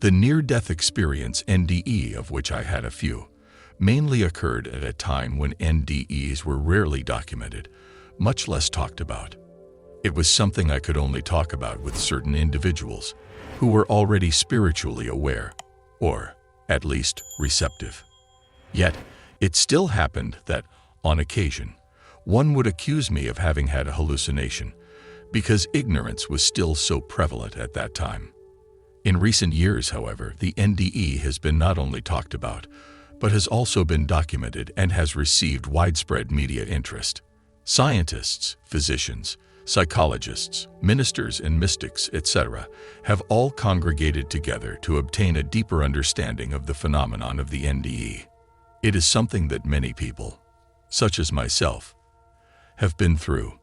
The near-death experience NDE, of which I had a few, mainly occurred at a time when NDEs were rarely documented, much less talked about. It was something I could only talk about with certain individuals who were already spiritually aware, or at least receptive. Yet, it still happened that, on occasion, one would accuse me of having had a hallucination, because ignorance was still so prevalent at that time. In recent years, however, the NDE has been not only talked about, but has also been documented and has received widespread media interest. Scientists, physicians, psychologists, ministers and mystics, etc., have all congregated together to obtain a deeper understanding of the phenomenon of the NDE. It is something that many people, such as myself, have been through,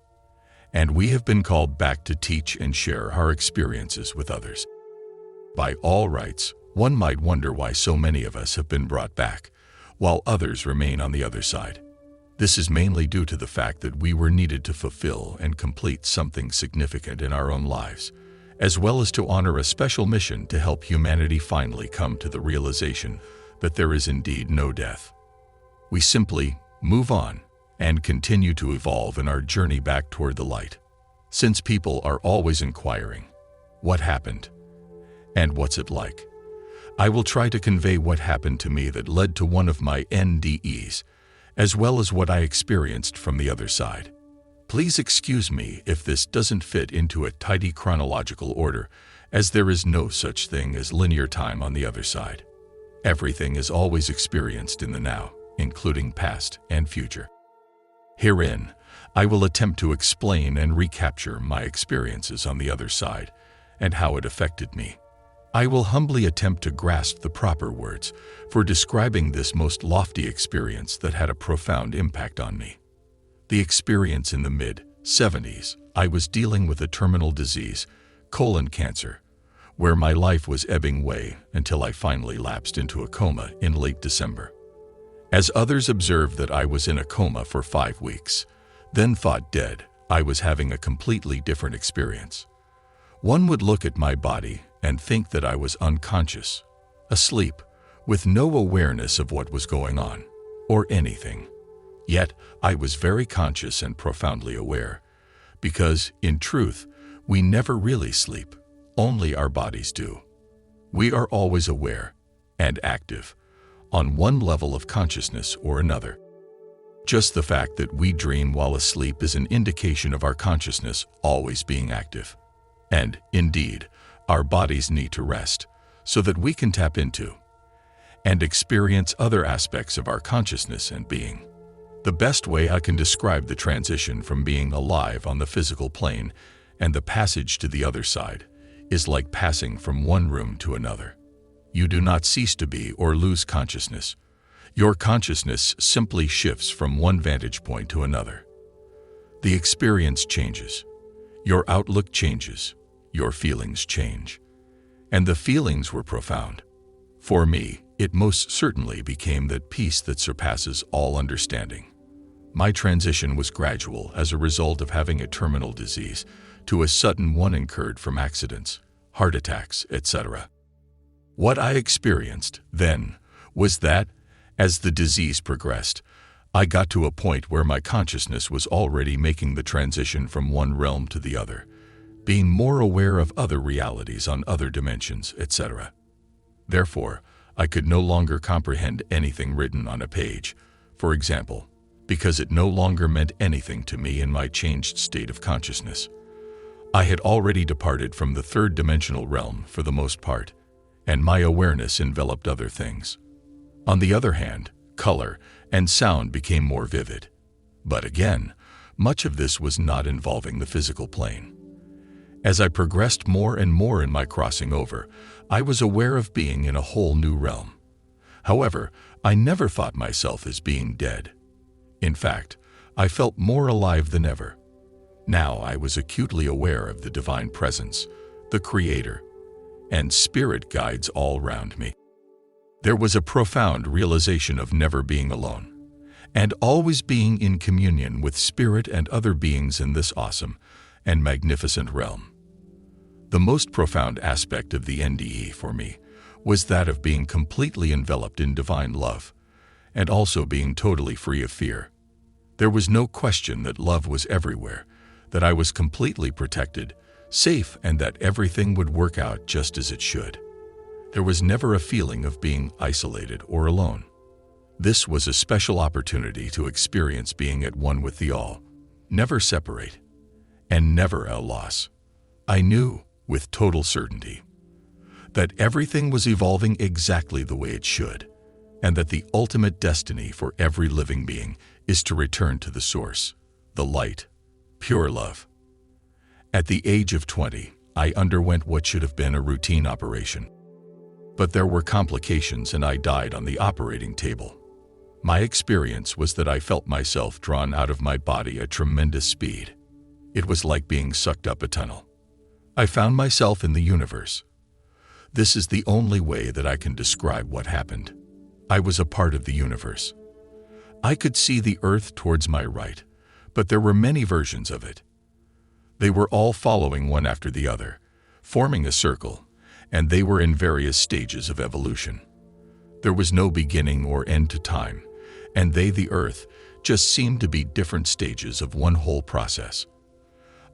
and we have been called back to teach and share our experiences with others. By all rights, one might wonder why so many of us have been brought back, while others remain on the other side. This is mainly due to the fact that we were needed to fulfill and complete something significant in our own lives, as well as to honor a special mission to help humanity finally come to the realization that there is indeed no death. We simply move on and continue to evolve in our journey back toward the light. Since people are always inquiring, what happened? And what's it like? I will try to convey what happened to me that led to one of my NDEs, as well as what I experienced from the other side. Please excuse me if this doesn't fit into a tidy chronological order, as there is no such thing as linear time on the other side. Everything is always experienced in the now, including past and future. Herein, I will attempt to explain and recapture my experiences on the other side and how it affected me. I will humbly attempt to grasp the proper words for describing this most lofty experience that had a profound impact on me. The experience in the mid-70s, I was dealing with a terminal disease, colon cancer, where my life was ebbing away until I finally lapsed into a coma in late December. As others observed that I was in a coma for 5 weeks, then thought dead, I was having a completely different experience. One would look at my body and think that I was unconscious, asleep, with no awareness of what was going on, or anything. Yet, I was very conscious and profoundly aware, because, in truth, we never really sleep, only our bodies do. We are always aware and active, on one level of consciousness or another. Just the fact that we dream while asleep is an indication of our consciousness always being active. And, indeed, our bodies need to rest so that we can tap into and experience other aspects of our consciousness and being. The best way I can describe the transition from being alive on the physical plane and the passage to the other side is like passing from one room to another. You do not cease to be or lose consciousness. Your consciousness simply shifts from one vantage point to another. The experience changes. Your outlook changes. Your feelings change. And the feelings were profound. For me, it most certainly became that peace that surpasses all understanding. My transition was gradual as a result of having a terminal disease to a sudden one incurred from accidents, heart attacks, etc. What I experienced then was that, as the disease progressed, I got to a point where my consciousness was already making the transition from one realm to the other, being more aware of other realities on other dimensions, etc. Therefore, I could no longer comprehend anything written on a page, for example, because it no longer meant anything to me in my changed state of consciousness. I had already departed from the third-dimensional realm for the most part, and my awareness enveloped other things. On the other hand, color and sound became more vivid. But again, much of this was not involving the physical plane. As I progressed more and more in my crossing over, I was aware of being in a whole new realm. However, I never thought myself as being dead. In fact, I felt more alive than ever. Now I was acutely aware of the divine presence, the Creator, and spirit guides all around me. There was a profound realization of never being alone, and always being in communion with spirit and other beings in this awesome and magnificent realm. The most profound aspect of the NDE for me was that of being completely enveloped in divine love, and also being totally free of fear. There was no question that love was everywhere, that I was completely protected, safe, and that everything would work out just as it should. There was never a feeling of being isolated or alone. This was a special opportunity to experience being at one with the all, never separate, and never at a loss. I knew, with total certainty, that everything was evolving exactly the way it should, and that the ultimate destiny for every living being is to return to the source, the light, pure love. At the age of 20, I underwent what should have been a routine operation. But there were complications and I died on the operating table. My experience was that I felt myself drawn out of my body at tremendous speed. It was like being sucked up a tunnel. I found myself in the universe. This is the only way that I can describe what happened. I was a part of the universe. I could see the earth towards my right, but there were many versions of it. They were all following one after the other, forming a circle, and they were in various stages of evolution. There was no beginning or end to time, and they, the earth, just seemed to be different stages of one whole process.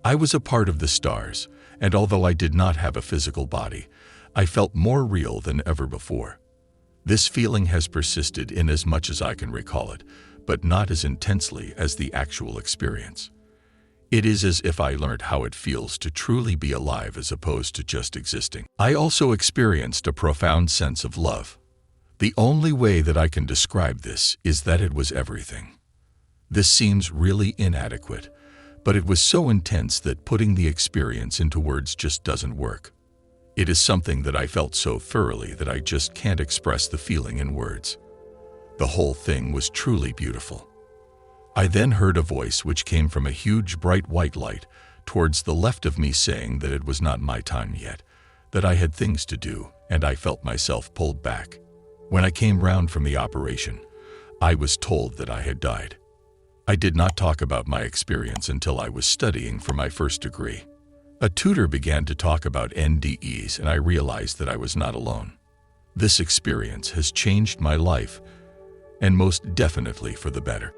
I was a part of the stars, and although I did not have a physical body, I felt more real than ever before. This feeling has persisted in as much as I can recall it, but not as intensely as the actual experience. It is as if I learned how it feels to truly be alive as opposed to just existing. I also experienced a profound sense of love. The only way that I can describe this is that it was everything. This seems really inadequate, but it was so intense that putting the experience into words just doesn't work. It is something that I felt so thoroughly that I just can't express the feeling in words. The whole thing was truly beautiful. I then heard a voice which came from a huge bright white light towards the left of me saying that it was not my time yet, that I had things to do, and I felt myself pulled back. When I came round from the operation, I was told that I had died. I did not talk about my experience until I was studying for my first degree. A tutor began to talk about NDEs, and I realized that I was not alone. This experience has changed my life, and most definitely for the better.